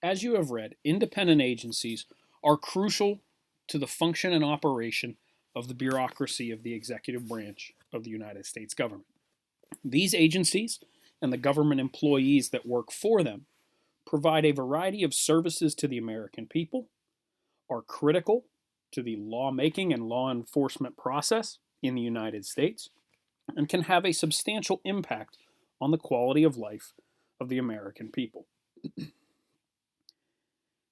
As you have read, independent agencies are crucial to the function and operation of the bureaucracy of the executive branch of the United States government. These agencies and the government employees that work for them provide a variety of services to the American people, are critical to the lawmaking and law enforcement process in the United States, and can have a substantial impact on the quality of life of the American people.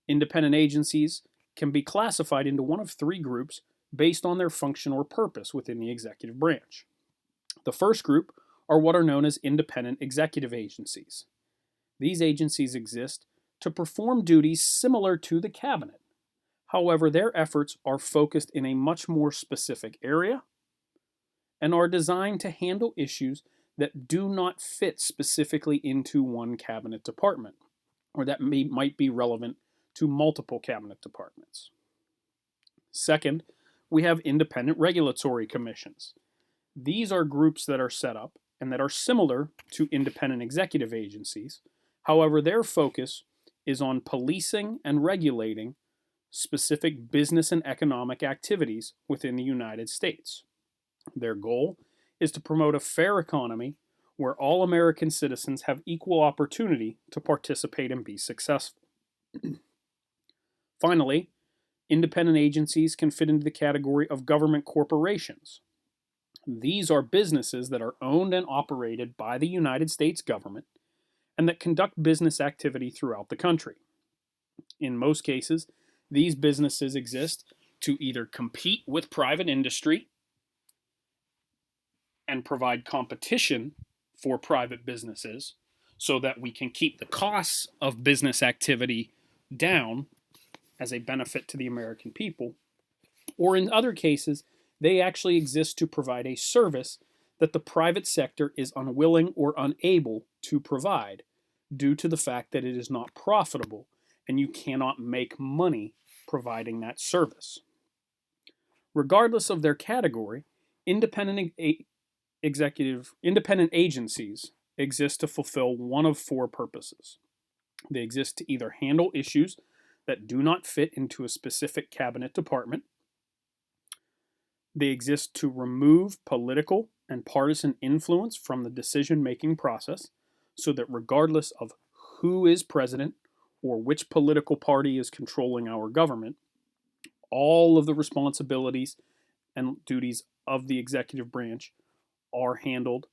Independent agencies can be classified into one of three groups based on their function or purpose within the executive branch. The first group are what are known as independent executive agencies. These agencies exist to perform duties similar to the cabinet. However, their efforts are focused in a much more specific area and are designed to handle issues that do not fit specifically into one cabinet department or that might be relevant to multiple cabinet departments. Second, we have independent regulatory commissions. These are groups that are set up and that are similar to independent executive agencies. However, their focus is on policing and regulating specific business and economic activities within the United States. Their goal is to promote a fair economy where all American citizens have equal opportunity to participate and be successful. Finally, independent agencies can fit into the category of government corporations. These are businesses that are owned and operated by the United States government and that conduct business activity throughout the country. In most cases, these businesses exist to either compete with private industry and provide competition for private businesses so that we can keep the costs of business activity down as a benefit to the American people, or in other cases, they actually exist to provide a service that the private sector is unwilling or unable to provide due to the fact that it is not profitable and you cannot make money providing that service. Regardless of their category, independent independent agencies exist to fulfill one of four purposes. They exist to either handle issues that do not fit into a specific cabinet department. They exist to remove political and partisan influence from the decision-making process so that regardless of who is president or which political party is controlling our government, all of the responsibilities and duties of the executive branch are handled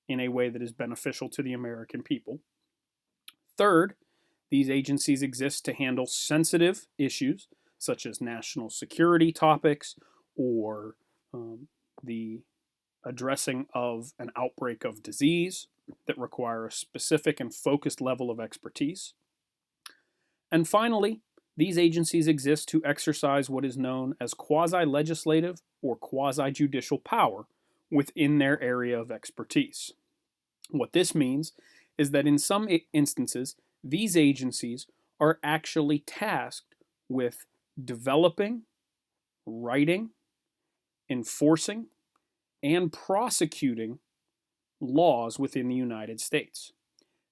in a way that is beneficial to the American people. Third, these agencies exist to handle sensitive issues such as national security topics or the addressing of an outbreak of disease that require a specific and focused level of expertise. And finally, these agencies exist to exercise what is known as quasi-legislative or quasi-judicial power within their area of expertise. What this means is that in some instances, these agencies are actually tasked with developing, writing, enforcing, and prosecuting laws within the United States.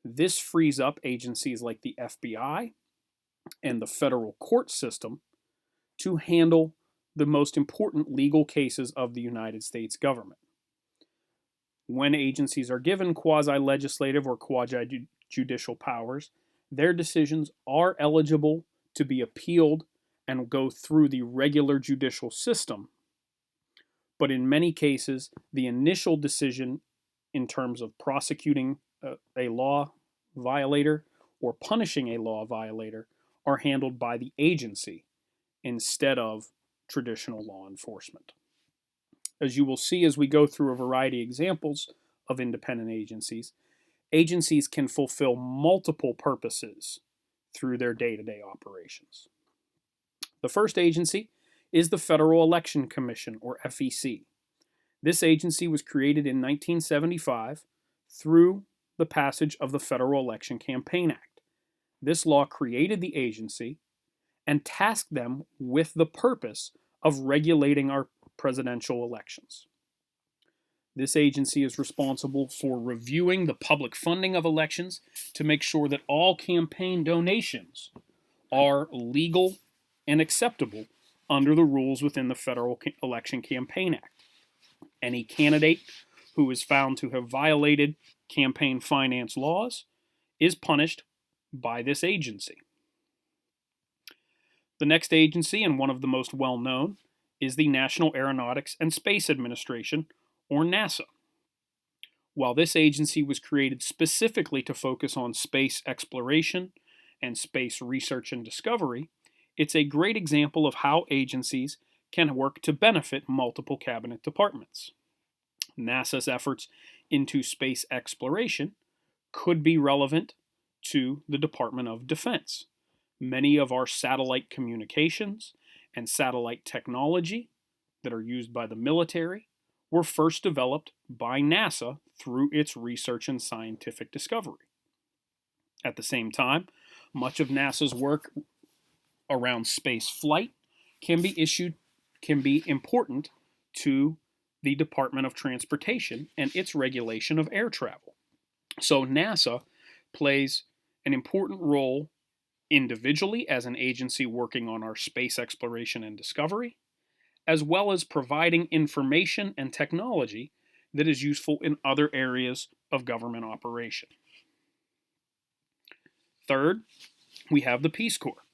This frees up agencies like the FBI and the federal court system to handle the most important legal cases of the United States government. When agencies are given quasi-legislative or quasi-judicial powers, their decisions are eligible to be appealed and go through the regular judicial system. But in many cases, the initial decision in terms of prosecuting a law violator or punishing a law violator are handled by the agency instead of traditional law enforcement. As you will see as we go through a variety of examples of independent agencies, agencies can fulfill multiple purposes through their day-to-day operations. The first agency is the Federal Election Commission, or FEC. This agency was created in 1975 through the passage of the Federal Election Campaign Act. This law created the agency and tasked them with the purpose of regulating our presidential elections. This agency is responsible for reviewing the public funding of elections to make sure that all campaign donations are legal and acceptable under the rules within the Federal Election Campaign Act. Any candidate who is found to have violated campaign finance laws is punished by this agency. The next agency, and one of the most well known, is the National Aeronautics and Space Administration, or NASA. While this agency was created specifically to focus on space exploration and space research and discovery, it's a great example of how agencies can work to benefit multiple cabinet departments. NASA's efforts into space exploration could be relevant to the Department of Defense. Many of our satellite communications and satellite technology that are used by the military were first developed by NASA through its research and scientific discovery. At the same time, much of NASA's work around space flight can be important to the Department of Transportation and its regulation of air travel. So NASA plays an important role individually as an agency working on our space exploration and discovery, as well as providing information and technology that is useful in other areas of government operation. Third, we have the Peace Corps.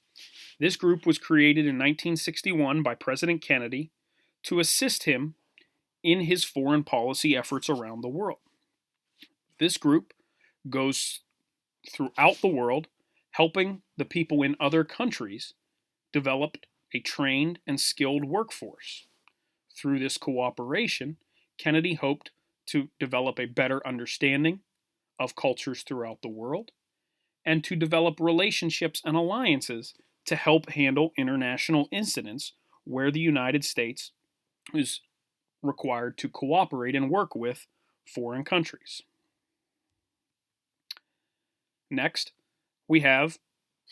This group was created in 1961 by President Kennedy to assist him in his foreign policy efforts around the world. This group goes throughout the world helping the people in other countries develop a trained and skilled workforce. Through this cooperation, Kennedy hoped to develop a better understanding of cultures throughout the world and to develop relationships and alliances to help handle international incidents where the United States is required to cooperate and work with foreign countries. Next, we have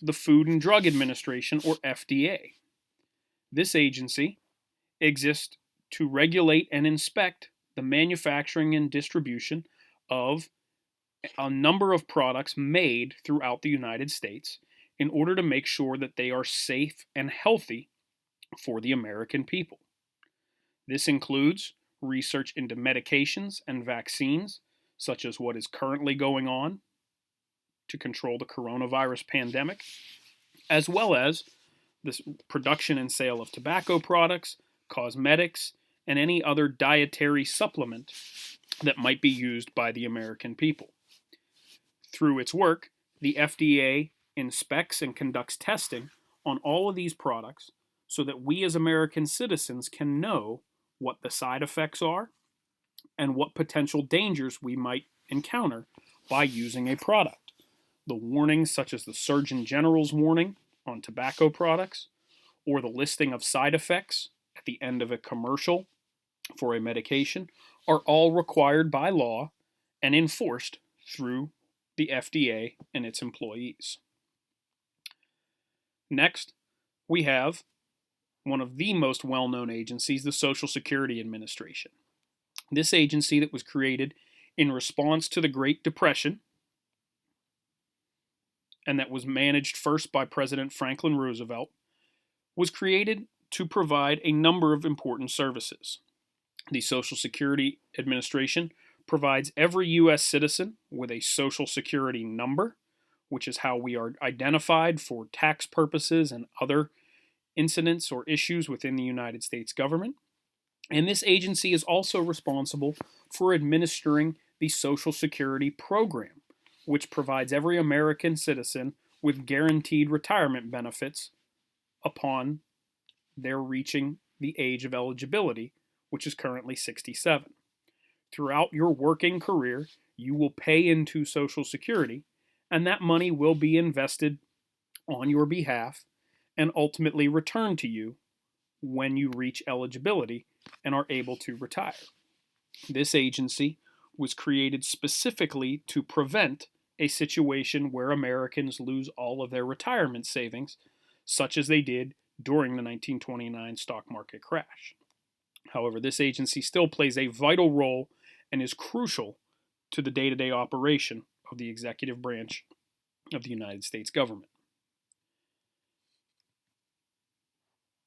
the Food and Drug Administration, or FDA. This agency exists to regulate and inspect the manufacturing and distribution of a number of products made throughout the United States in order to make sure that they are safe and healthy for the American people. This includes research into medications and vaccines, such as what is currently going on to control the coronavirus pandemic, as well as the production and sale of tobacco products, cosmetics, and any other dietary supplement that might be used by the American people. Through its work, the FDA inspects and conducts testing on all of these products so that we as American citizens can know what the side effects are and what potential dangers we might encounter by using a product. The warnings, such as the Surgeon General's warning on tobacco products, or the listing of side effects at the end of a commercial for a medication, are all required by law and enforced through the FDA and its employees. Next, we have one of the most well-known agencies, the Social Security Administration. This agency that was created in response to the Great Depression and that was managed first by President Franklin Roosevelt, was created to provide a number of important services. The Social Security Administration provides every U.S. citizen with a Social Security number, which is how we are identified for tax purposes and other incidents or issues within the United States government. And this agency is also responsible for administering the Social Security program, which provides every American citizen with guaranteed retirement benefits upon their reaching the age of eligibility, which is currently 67. Throughout your working career, you will pay into Social Security, and that money will be invested on your behalf and ultimately returned to you when you reach eligibility and are able to retire. This agency was created specifically to prevent a situation where Americans lose all of their retirement savings, such as they did during the 1929 stock market crash. However, this agency still plays a vital role and is crucial to the day-to-day operation of the executive branch of the United States government.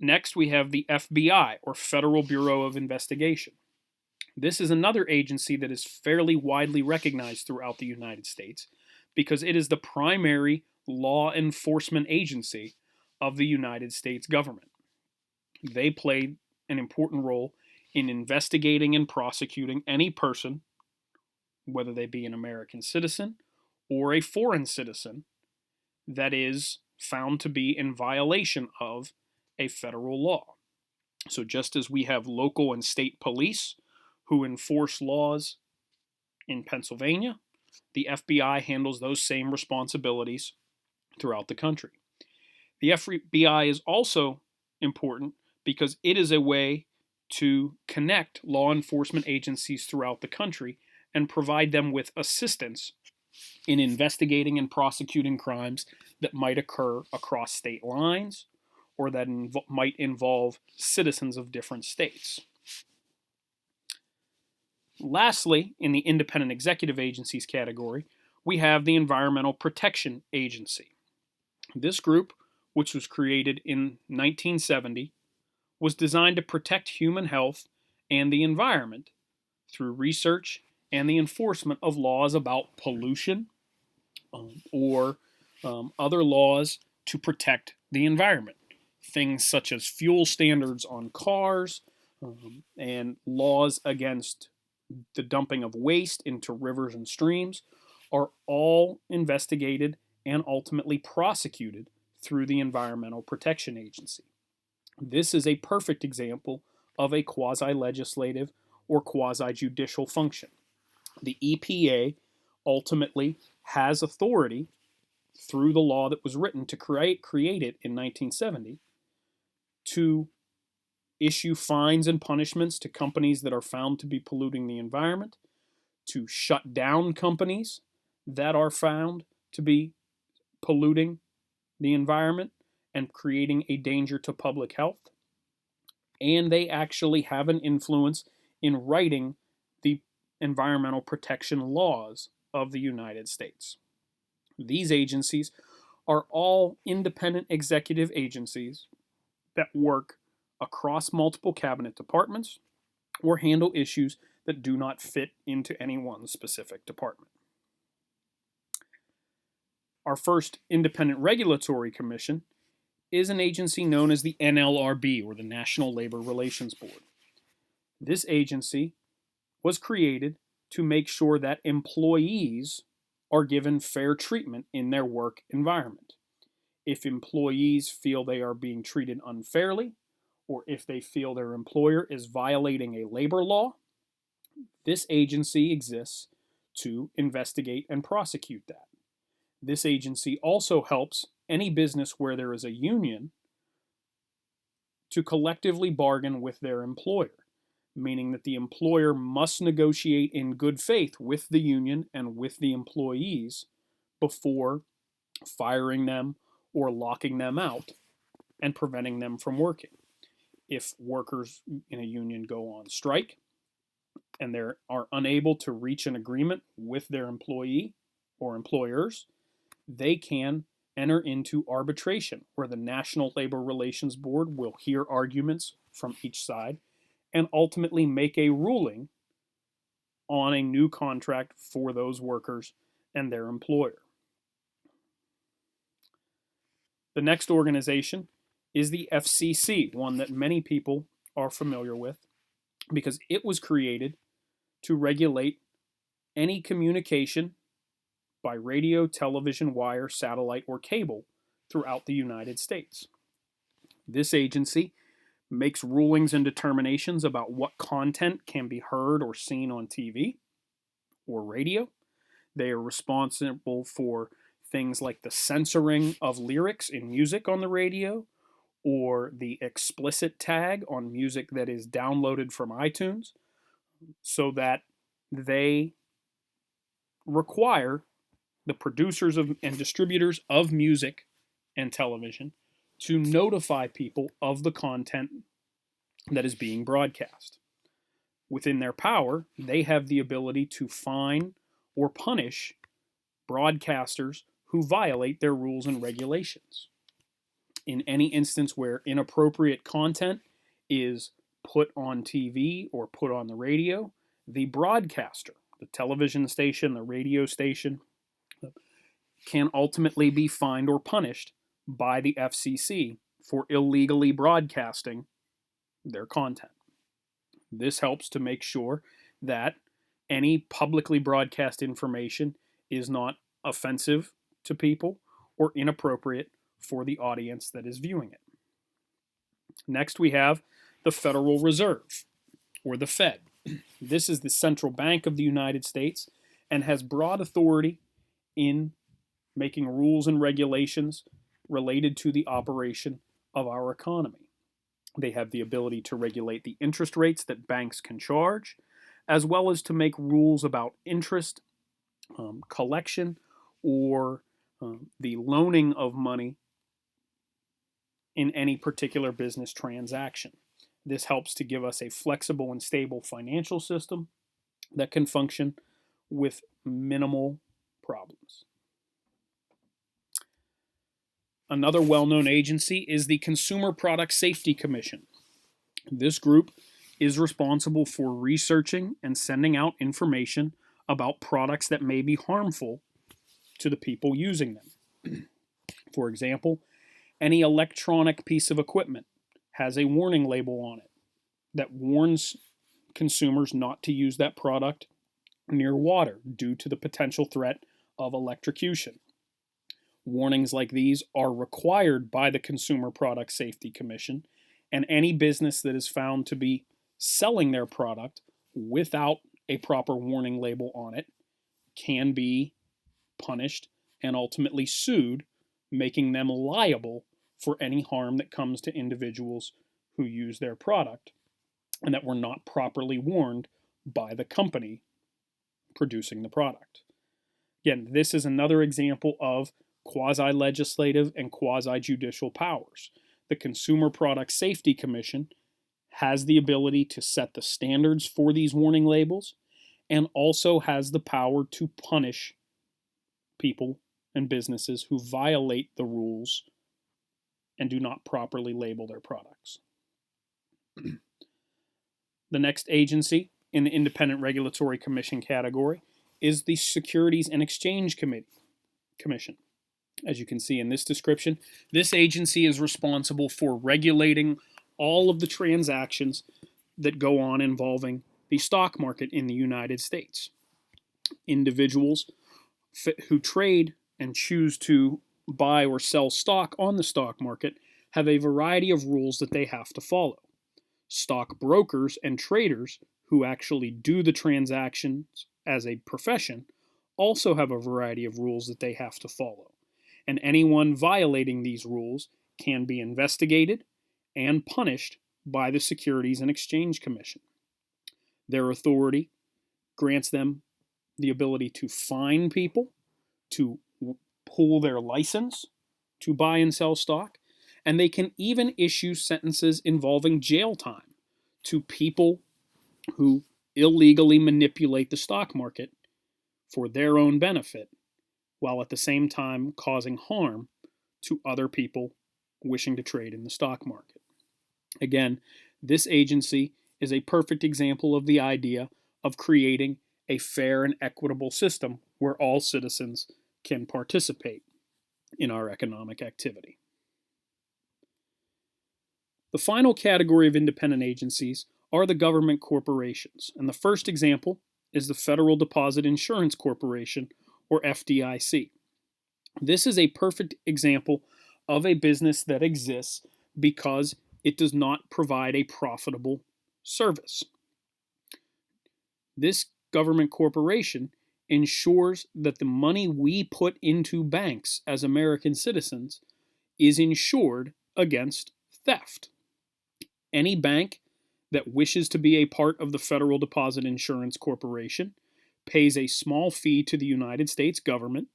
Next, we have the FBI, or Federal Bureau of Investigation. This is another agency that is fairly widely recognized throughout the United States because it is the primary law enforcement agency of the United States government. They play an important role in investigating and prosecuting any person, whether they be an American citizen or a foreign citizen, that is found to be in violation of a federal law. So just as we have local and state police who enforce laws in Pennsylvania, the FBI handles those same responsibilities throughout the country. The FBI is also important because it is a way to connect law enforcement agencies throughout the country and provide them with assistance in investigating and prosecuting crimes that might occur across state lines or that might involve citizens of different states. Lastly, in the independent executive agencies category, we have the Environmental Protection Agency. This group, which was created in 1970, was designed to protect human health and the environment through research and the enforcement of laws about pollution or other laws to protect the environment. Things such as fuel standards on cars and laws against the dumping of waste into rivers and streams are all investigated and ultimately prosecuted through the Environmental Protection Agency. This is a perfect example of a quasi-legislative or quasi-judicial function. The EPA ultimately has authority through the law that was written to create it in 1970 to issue fines and punishments to companies that are found to be polluting the environment, to shut down companies that are found to be polluting the environment and creating a danger to public health. And they actually have an influence in writing the environmental protection laws of the United States. These agencies are all independent executive agencies that work across multiple cabinet departments or handle issues that do not fit into any one specific department. Our first independent regulatory commission is an agency known as the NLRB, or the National Labor Relations Board. This agency was created to make sure that employees are given fair treatment in their work environment. If employees feel they are being treated unfairly, or if they feel their employer is violating a labor law, this agency exists to investigate and prosecute that. This agency also helps any business where there is a union to collectively bargain with their employer, meaning that the employer must negotiate in good faith with the union and with the employees before firing them or locking them out and preventing them from working. If workers in a union go on strike and they are unable to reach an agreement with their employee or employers, they can enter into arbitration, where the National Labor Relations Board will hear arguments from each side and ultimately make a ruling on a new contract for those workers and their employer. The next organization is the FCC, one that many people are familiar with because it was created to regulate any communication by radio, television, wire, satellite, or cable throughout the United States. This agency makes rulings and determinations about what content can be heard or seen on TV or radio. They are responsible for things like the censoring of lyrics in music on the radio or the explicit tag on music that is downloaded from iTunes, so that they require the producers and distributors of music and television to notify people of the content that is being broadcast. Within their power, they have the ability to fine or punish broadcasters who violate their rules and regulations. In any instance where inappropriate content is put on TV or put on the radio, the broadcaster, the television station, the radio station, can ultimately be fined or punished by the FCC for illegally broadcasting their content. This helps to make sure that any publicly broadcast information is not offensive to people or inappropriate for the audience that is viewing it. Next, we have the Federal Reserve, or the Fed. This is the central bank of the United States and has broad authority in making rules and regulations related to the operation of our economy. They have the ability to regulate the interest rates that banks can charge, as well as to make rules about interest, collection, or the loaning of money in any particular business transaction. This helps to give us a flexible and stable financial system that can function with minimal problems. Another well-known agency is the Consumer Product Safety Commission. This group is responsible for researching and sending out information about products that may be harmful to the people using them. For example, any electronic piece of equipment has a warning label on it that warns consumers not to use that product near water due to the potential threat of electrocution. Warnings like these are required by the Consumer Product Safety Commission, and any business that is found to be selling their product without a proper warning label on it can be punished and ultimately sued, making them liable for any harm that comes to individuals who use their product and that were not properly warned by the company producing the product. Again, this is another example of quasi-legislative and quasi-judicial powers. The Consumer Product Safety Commission has the ability to set the standards for these warning labels and also has the power to punish people and businesses who violate the rules and do not properly label their products. The next agency in the Independent Regulatory Commission category is the Securities and Exchange Commission. As you can see in this description, this agency is responsible for regulating all of the transactions that go on involving the stock market in the United States. Individuals who trade and choose to buy or sell stock on the stock market have a variety of rules that they have to follow. Stock brokers and traders who actually do the transactions as a profession also have a variety of rules that they have to follow. And anyone violating these rules can be investigated and punished by the Securities and Exchange Commission. Their authority grants them the ability to fine people, to pull their license to buy and sell stock, and they can even issue sentences involving jail time to people who illegally manipulate the stock market for their own benefit, while at the same time causing harm to other people wishing to trade in the stock market. Again, this agency is a perfect example of the idea of creating a fair and equitable system where all citizens can participate in our economic activity. The final category of independent agencies are the government corporations, and the first example is the Federal Deposit Insurance Corporation, or FDIC. This is a perfect example of a business that exists because it does not provide a profitable service. This government corporation ensures that the money we put into banks as American citizens is insured against theft. Any bank that wishes to be a part of the Federal Deposit Insurance Corporation pays a small fee to the United States government,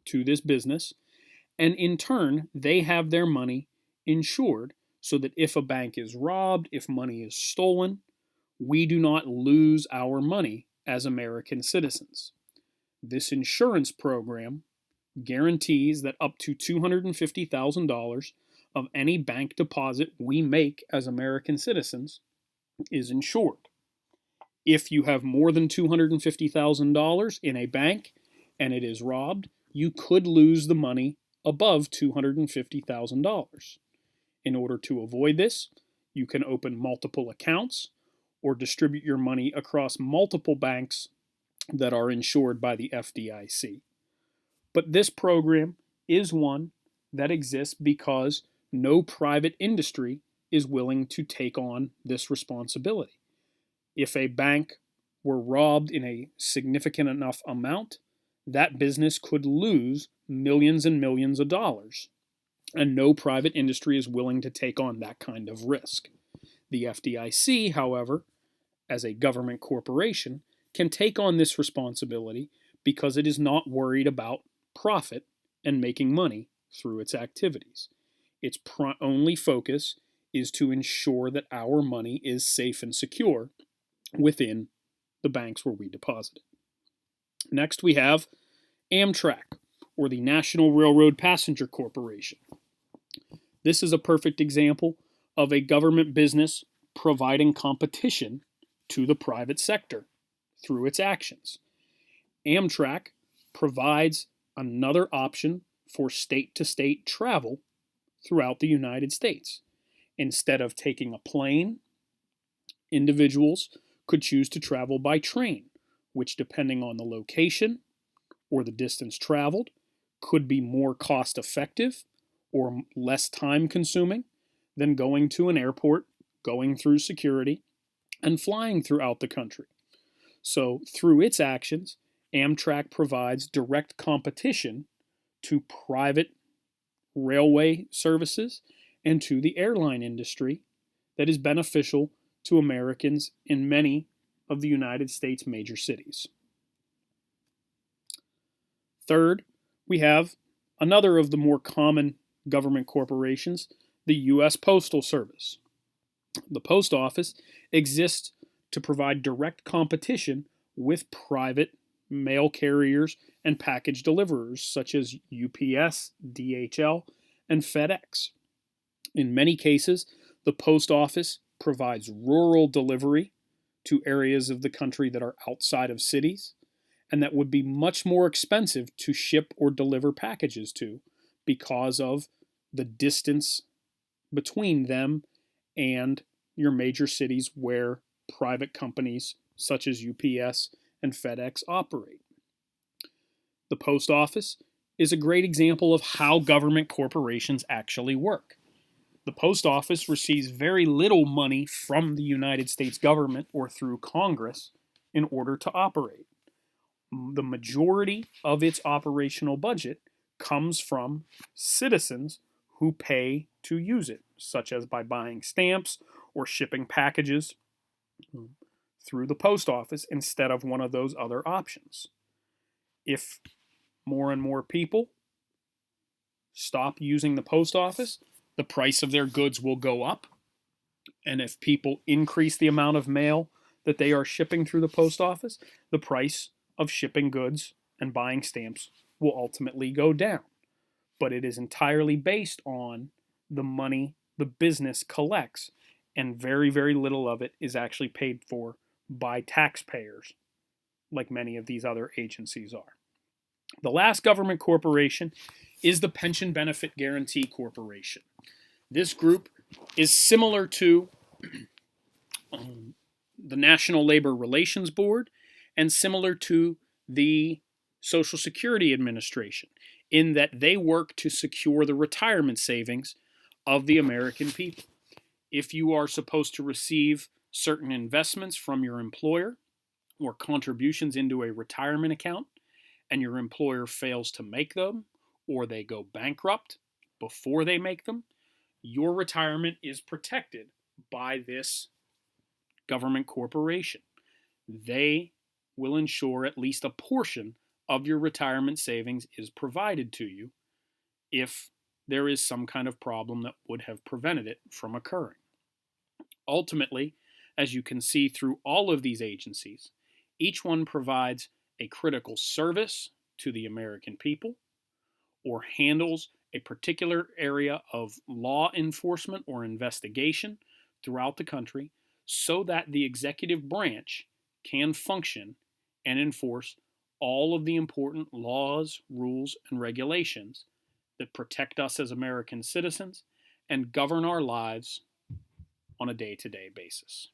to this business, and in turn, they have their money insured so that if a bank is robbed, if money is stolen, we do not lose our money as American citizens. This insurance program guarantees that up to $250,000 of any bank deposit we make as American citizens is insured. If you have more than $250,000 in a bank and it is robbed, you could lose the money above $250,000. In order to avoid this, you can open multiple accounts or distribute your money across multiple banks that are insured by the FDIC. But this program is one that exists because no private industry is willing to take on this responsibility. If a bank were robbed in a significant enough amount, that business could lose millions and millions of dollars. And no private industry is willing to take on that kind of risk. The FDIC, however, as a government corporation, can take on this responsibility because it is not worried about profit and making money through its activities. Its only focus is to ensure that our money is safe and secure within the banks where we deposit it. Next, we have Amtrak, or the National Railroad Passenger Corporation. This is a perfect example of a government business providing competition to the private sector through its actions. Amtrak provides another option for state-to-state travel throughout the United States. Instead of taking a plane, individuals could choose to travel by train, which, depending on the location or the distance traveled, could be more cost effective or less time consuming than going to an airport, going through security, and flying throughout the country. So, through its actions, Amtrak provides direct competition to private railway services and to the airline industry that is beneficial to Americans in many of the United States major cities. Third, we have another of the more common government corporations, the U.S. Postal Service. The post office exists to provide direct competition with private mail carriers and package deliverers such as UPS, DHL, and FedEx. In many cases, the post office provides rural delivery to areas of the country that are outside of cities and that would be much more expensive to ship or deliver packages to because of the distance between them and your major cities where private companies such as UPS and FedEx operate. The post office is a great example of how government corporations actually work. The post office receives very little money from the United States government or through Congress in order to operate. The majority of its operational budget comes from citizens who pay to use it, such as by buying stamps or shipping packages through the post office instead of one of those other options. If more and more people stop using the post office, the price of their goods will go up. And if people increase the amount of mail that they are shipping through the post office, the price of shipping goods and buying stamps will ultimately go down. But it is entirely based on the money the business collects, and very, very little of it is actually paid for by taxpayers, like many of these other agencies are. The last government corporation is the Pension Benefit Guaranty Corporation. This group is similar to the National Labor Relations Board and similar to the Social Security Administration in that they work to secure the retirement savings of the American people. If you are supposed to receive certain investments from your employer or contributions into a retirement account, and your employer fails to make them, or they go bankrupt before they make them, your retirement is protected by this government corporation. They will ensure at least a portion of your retirement savings is provided to you if there is some kind of problem that would have prevented it from occurring. Ultimately, as you can see through all of these agencies, each one provides a critical service to the American people or handles a particular area of law enforcement or investigation throughout the country so that the executive branch can function and enforce all of the important laws, rules, and regulations that protect us as American citizens and govern our lives on a day to day basis.